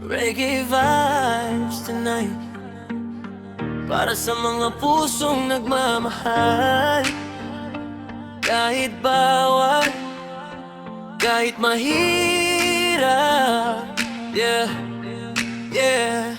Reggae vibes tonight, para sa mga pusong nagmamahal. Kahit bawal, kahit mahirap, yeah, yeah.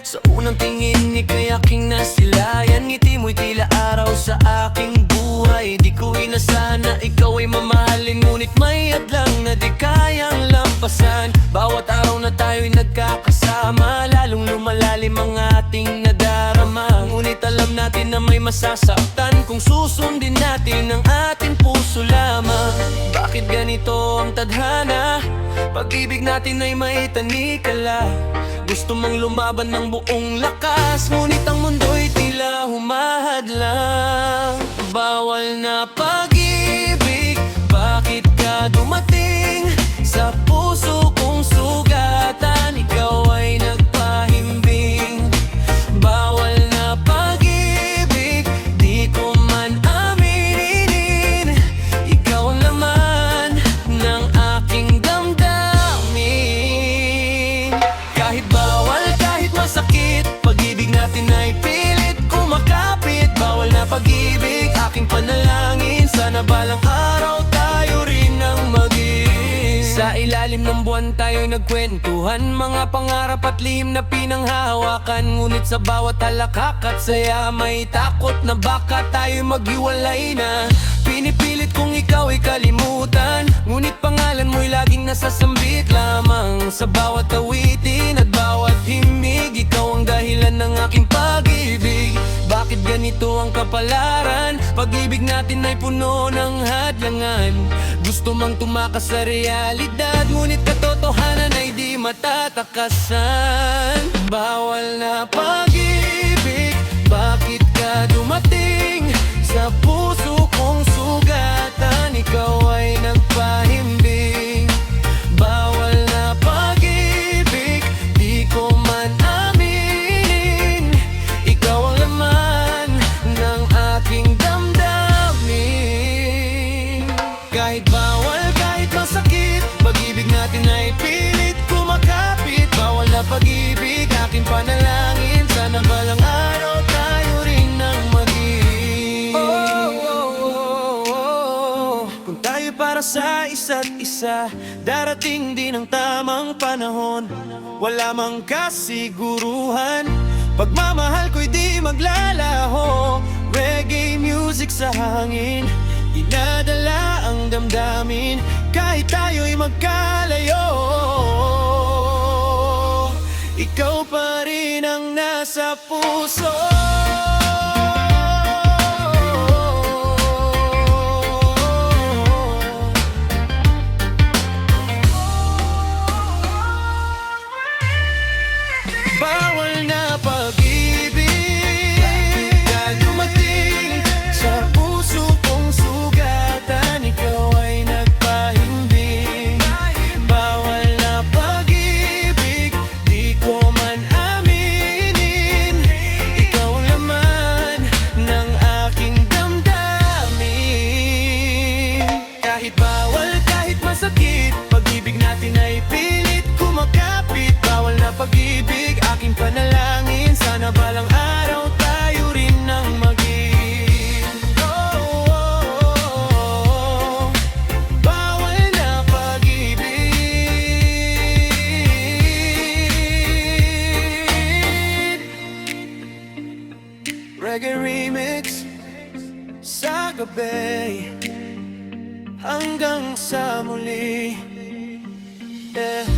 Sa unang tingin, ika'y aking nasilayan. Ngiti mo'y tila araw sa aking buhay. Di ko inasahan na ikaw ay mamahalin, ngunit may hadlang na di kayang lampasan. Bawat araw na tayo'y nagkakasama, lalong lumalalim ang ating nadarama. Ngunit alam natin na may masasaktan kung susundin natin ang ating puso lamang. Bakit ganito ang tadhana? Pag-ibig natin ay may tanikala. Gusto mang lumaban ng buong lakas, ngunit ang mundo'y tila humahadlang. Bawal na pag-ibig, bakit ka dumating sa puso kong sugatan? Ikaw ay nagpahimbing. Bawal na pag-ibig, di ko man aminin. Ikaw ang laman ng aking damdamin. Kahit bawal, kahit masakit, pag-ibig natin ay pilit kumakapit. Bawal na pag-ibig, aking panalangin, sana balang araw tayo rin ang maging. Sa ilalim ng buwan tayo'y nagkwentuhan, mga pangarap at lihim na pinanghahawakan. Ngunit sa bawat halakak at saya, may takot na baka tayo'y maghiwalay na. Pinipilit kong ikaw ay kalimutan, ngunit pangalan mo'y laging nasasambit lamang. Sa bawat awitin at bawat himig, ikaw ang dahilan ng aking pag-ibig. Bakit ganito ang kapalaran? Pag-ibig natin ay puno ng hadlangan. Gusto mang tumakas sa realidad, ngunit katotohanan ay di matatakasan. Bawal na pag-ibig, bakit ka dumating sa puso kong sugatan? Ikaw ay nagpahimbing. Bawal na pag-ibig, di ko man aminin. Ikaw ang laman ng aking damdamin. Kahit bawal, kahit masakit, pag-ibig natin ay pilit kumakapit. Bawal na pag-ibig, aking panalangin, sana balang araw tayo rin ang maging. Kung tayo para sa isa't isa, darating din ang tamang panahon. Wala mang kasiguruhan, pagmamahal ko'y di maglalaho. Reggae music sa hangin, inadala ang damdamin. Kahit tayo'y magkalayo, ikaw pa rin ang nasa puso. Bawal na pag-ibig, ka dumating sa puso kong sugatan. Ikaw ay nagpahimbing. Bawal na pag-ibig, di ko man aminin. Ikaw ang laman ng aking damdamin. Kahit bawal, kahit masakit, pag-ibig natin ay pilit kumakapit. Bawal na pag-ibig, aking panalangin, sana balang araw tayo rin ang maging. Bawal na pag-ibig. Reggae remix sa gabi, hanggang sa muli, yeah.